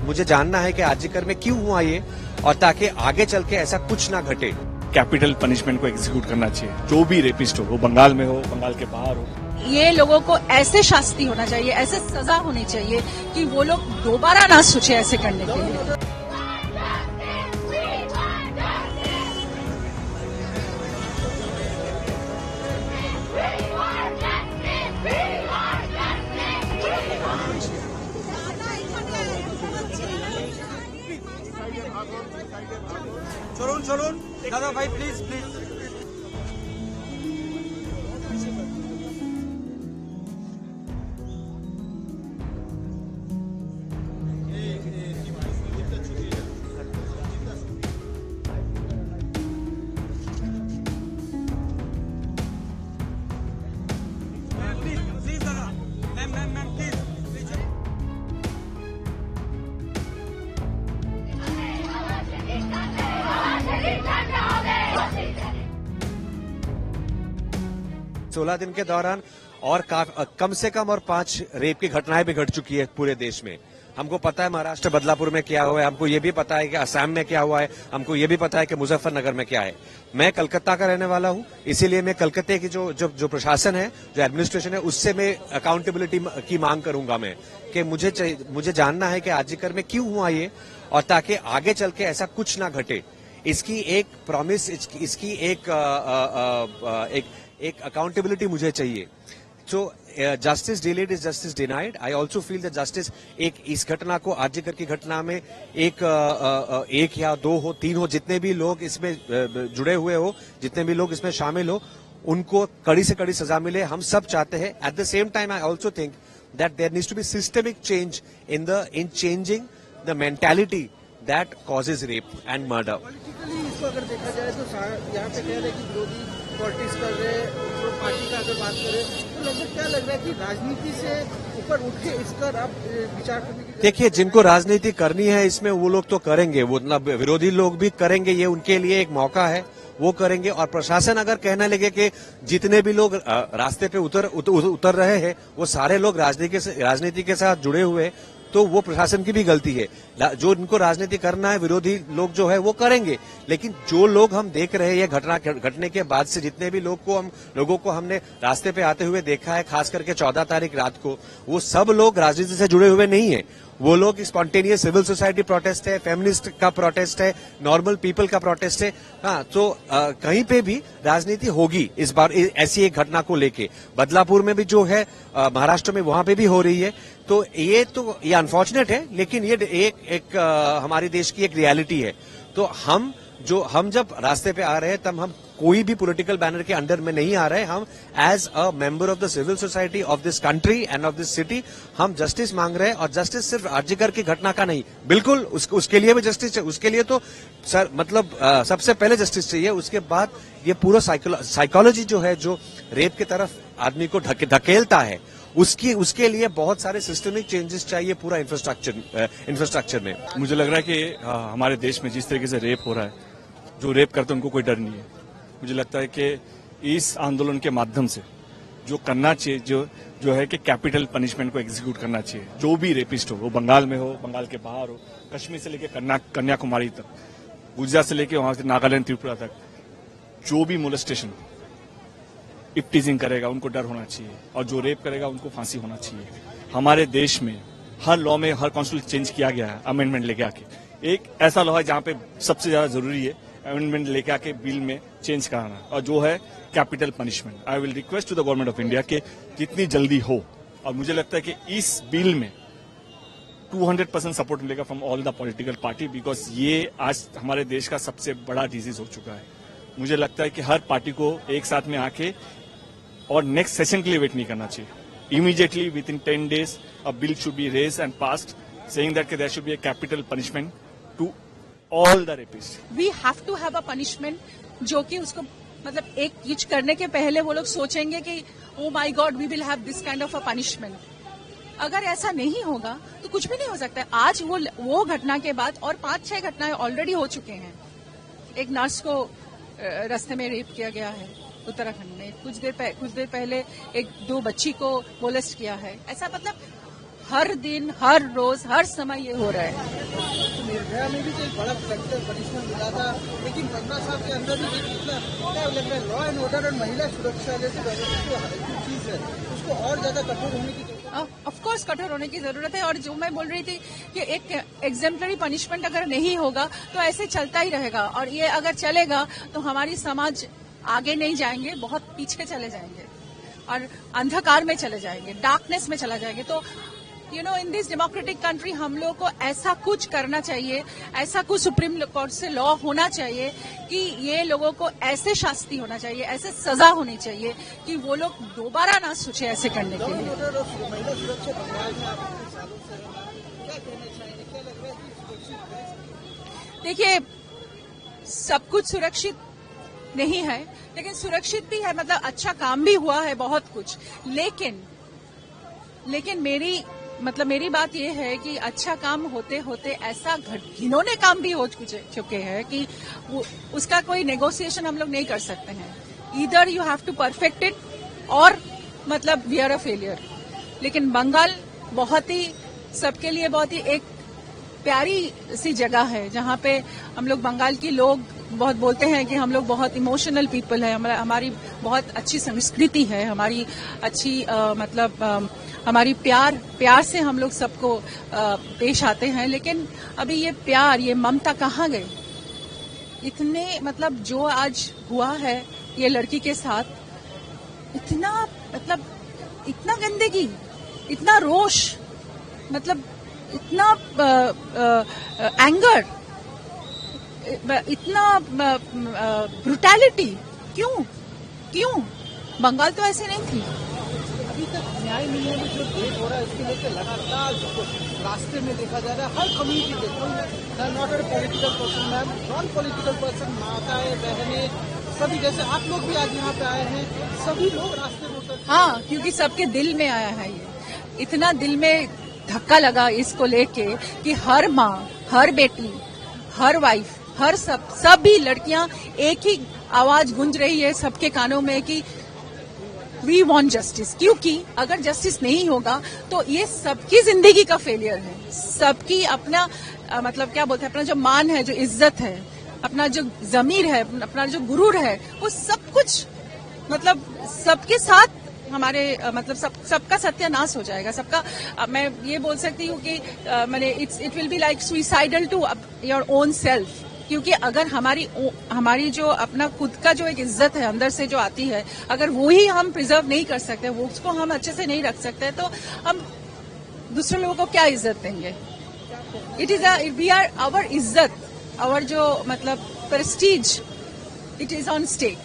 मुझे जानना है कि आर्जिकर में क्यों हुआ ये, और ताकि आगे चल के ऐसा कुछ ना घटे। कैपिटल पनिशमेंट को एग्जीक्यूट करना चाहिए। जो भी रेपिस्ट हो, वो बंगाल में हो, बंगाल के बाहर हो, ये लोगों को ऐसे शास्ति होना चाहिए, ऐसे सजा होनी चाहिए कि वो लोग दोबारा ना सोचे ऐसे करने के लिए। চলুন দাদা ভাই, প্লিজ প্লিজ। सोलह दिन के दौरान और कम से कम और 5 रेप की घटनाएं भी घट चुकी है पूरे देश में। हमको पता है महाराष्ट्र बदलापुर में क्या हुआ है, हमको ये भी पता है कि असम में क्या हुआ है, हमको ये भी पता है कि मुजफ्फरनगर में क्या है। मैं कलकत्ता का रहने वाला हूं, इसीलिए मैं कलकत्ते की जो प्रशासन है, जो एडमिनिस्ट्रेशन है, उससे मैं अकाउंटेबिलिटी की मांग करूंगा मैं, कि मुझे जानना है कि आर्जिकर में क्यों हुआ ये, और ताकि आगे चल के ऐसा कुछ ना घटे। इसकी एक प्रॉमिस, इसकी एक अकाउंटेबिलिटी मुझे चाहिए। So justice delayed is justice denied. I also feel that justice इस घटना को, आर्जिकर की घटना में एक या 2 हो, 3 हो, जितने भी लोग इसमें जुड़े हुए हो, जितने भी लोग इसमें शामिल हो, उनको कड़ी से कड़ी सजा मिले, हम सब चाहते हैं। At the same time, I also think that there needs to be systemic change in changing the mentality that causes rape and murder. Politically इसको अगर देखा जाए तो यहाँ पे कह रहे कि विरोधी पॉलिटिक्स कर रहे हैं, तो पार्टी का अगर बात करें तो लगभग क्या लग रहा है कि राजनीति से ऊपर उठ के इस पर आप विचार करने की। देखिए, जिनको राजनीति करनी है इसमें, वो लोग तो करेंगे, वो मतलब विरोधी लोग भी करेंगे, ये उनके लिए एक मौका है, वो करेंगे। और प्रशासन अगर कहने लगे कि जितने भी लोग रास्ते पे उतर रहे हैं वो सारे लोग राजनीति के साथ जुड़े हुए, तो वो प्रशासन की भी गलती है। जो इनको राजनीति करना है, विरोधी लोग जो है वो करेंगे, लेकिन जो लोग हम देख रहे हैं, ये घटना घटने के बाद से जितने भी लोगों को हमने रास्ते पे आते हुए देखा है, खास करके 14 तारीख रात को, वो सब लोग राजनीति से जुड़े हुए नहीं है। वो लोग स्पॉन्टेनियस सिविल सोसाइटी प्रोटेस्ट है, फेमिनिस्ट का प्रोटेस्ट है, नॉर्मल पीपल का प्रोटेस्ट है। हाँ, तो कहीं पे भी राजनीति होगी इस बार ऐसी एक घटना को लेके। बदलापुर में भी जो है, महाराष्ट्र में, वहां पे भी हो रही है। तो ये अनफॉर्चुनेट है, लेकिन ये एक हमारे देश की एक रियलिटी है। तो हम जब रास्ते पे आ रहे हैं, तब हम कोई भी पॉलिटिकल बैनर के अंडर में नहीं आ रहे। हम as a member of the civil society of this country and of this city हम जस्टिस मांग रहे हैं। और जस्टिस सिर्फ आर्जिकर की घटना का नहीं, बिल्कुल उसके लिए भी जस्टिस चाहिए। उसके लिए तो सर मतलब सबसे पहले जस्टिस चाहिए, उसके बाद ये पूरा साइकोलॉजी जो है, जो रेप की तरफ आदमी को धकेलता है, उसके लिए बहुत सारे सिस्टमिक चेंजेस चाहिए पूरा इंफ्रास्ट्रक्चर में। मुझे लग रहा है कि हमारे देश में जिस तरीके से रेप हो रहा है, जो रेप करते हैं उनको कोई डर नहीं है। मुझे लगता है कि इस आंदोलन के माध्यम से जो करना चाहिए, जो है कि कैपिटल पनिशमेंट को एग्जीक्यूट करना चाहिए। जो भी रेपिस्ट हो, वो बंगाल में हो, बंगाल के बाहर हो, कश्मीर से लेकर कन्याकुमारी तक, गुजरात से लेकर वहां से नागालैंड, त्रिपुरा तक, जो भी मोलेस्टेशन, इफ्टीजिंग करेगा उनको डर होना चाहिए, और जो रेप करेगा उनको फांसी होना चाहिए। हमारे देश में हर लॉ में, हर कॉन्स्टिट्यूशन चेंज किया गया है अमेंडमेंट लेके आके। एक ऐसा लॉ है जहां पे सबसे ज्यादा जरूरी है अमेंडमेंट लेके आके बिल में चेंज कराना, और जो है capital punishment. I will request to the government of India कि जितनी जल्दी हो, और मुझे लगता है कि इस बिल में 200% सपोर्ट मिलेगा from all the political party, because ये आज हमारे देश का सबसे बड़ा डिजीज हो चुका है। मुझे लगता है कि हर पार्टी को एक साथ में आके और नेक्स्ट सेशन के लिए वेट नहीं करना चाहिए। Immediately with in 10 days a bill should be raised and passed saying that there should be a capital punishment to all the rapists. We have to have a punishment जो कि उसको मतलब एक यूज करने के पहले वो लोग सोचेंगे कि oh my God we will have this kind of a punishment. अगर ऐसा नहीं होगा तो कुछ भी नहीं हो सकता है। आज वो घटना के बाद और 5-6 घटनाएं ऑलरेडी हो चुके हैं। एक नर्स को रास्ते में रेप किया गया है उत्तराखंड में, कुछ देर पहले 2 बच्ची को मोलेस्ट किया है। ऐसा मतलब हर दिन, हर रोज, हर समय ये हो रहा है। निर्भया में भी तो एक बड़ा फैक्टर पनिशमेंट मिला था, लेकिन कंगना साहब के अंदर भी कितना क्या लग रहा है, लॉ एंड ऑर्डर और महिला सुरक्षा जैसी जो चीज है उसको और ज्यादा कठोर होने की जरूरत है। ऑफ कोर्स कठोर होने की जरूरत है। और जो मैं बोल रही थी कि एक एग्जेम्पलरी पनिशमेंट अगर नहीं होगा तो ऐसे चलता ही रहेगा, और ये अगर चलेगा तो हमारी समाज आगे नहीं जाएंगे, बहुत पीछे चले जाएंगे और अंधकार में चले जाएंगे, डार्कनेस में चला जाएंगे। तो इन दिस डेमोक्रेटिक कंट्री हम लोग को ऐसा कुछ करना चाहिए, ऐसा कुछ सुप्रीम कोर्ट से लॉ होना चाहिए कि ये लोगों को ऐसे शास्ति होना चाहिए, ऐसे सजा होनी चाहिए कि वो लोग दोबारा ना सोचे ऐसे करने के लिए। ऑर्डर और महिला सुरक्षा बंगाल में आप इतने सालों से हैं, क्या कहना चाहेंगे, क्या लग रहा है कि सुरक्षित है? देखिए, सब कुछ सुरक्षित नहीं है, लेकिन सुरक्षित भी है, मतलब अच्छा काम भी हुआ है बहुत कुछ। लेकिन मेरी बात यह है कि अच्छा काम होते होते ऐसा घिनौने काम भी हो चुके हैं कि उसका कोई नेगोशिएशन हम लोग नहीं कर सकते हैं। Either you have to perfect it और मतलब वी आर अ फेलियर। लेकिन बंगाल बहुत ही सबके लिए बहुत ही एक प्यारी सी जगह है, जहाँ पे हम लोग बंगाल के लोग बहुत बोलते हैं कि हम लोग बहुत इमोशनल पीपल है, हमारी बहुत अच्छी संस्कृति है, हमारी अच्छी हमारी प्यार से हम लोग सबको पेश आते हैं। लेकिन अभी ये प्यार, ये ममता कहाँ गई? इतने जो आज हुआ है ये लड़की के साथ, इतना गंदगी, इतना रोष, इतना एंगर, इतना ब्रुटैलिटी, क्यों? बंगाल तो ऐसे नहीं थी। अभी तक न्याय मिलने में जो लेट हो रहा है इसके लेकर लगातार रास्ते में देखा जा रहा है हर कम्युनिटी के, not a political person ma'am, non political person, माताएं, बहनें, सभी, जैसे आप लोग भी आज यहाँ पे आए हैं, सभी लोग रास्ते में उतर। हाँ, क्योंकि सबके दिल में आया है ये, इतना दिल में धक्का लगा इसको लेके कि हर माँ, हर बेटी, हर वाइफ, हर सभी लड़कियां एक ही आवाज गूंज रही है सबके कानों में कि वी वांट जस्टिस। क्योंकि अगर जस्टिस नहीं होगा तो ये सबकी जिंदगी का फेलियर है, सबकी अपना क्या बोलते हैं, अपना जो मान है, जो इज्जत है, अपना जो जमीर है, अपना जो गुरूर है, वो सब कुछ सबके साथ हमारे सबका सत्यानाश हो जाएगा। सबका मैं ये बोल सकती हूँ कि it will be like suicidal to your own self. क्योंकि अगर हमारी जो अपना खुद का जो एक इज्जत है अंदर से जो आती है, अगर वो ही हम प्रिजर्व नहीं कर सकते, वो उसको हम अच्छे से नहीं रख सकते, तो हम दूसरे लोगों को क्या इज्जत देंगे? वी आर आवर इज्जत, आवर जो prestige, it is on stake.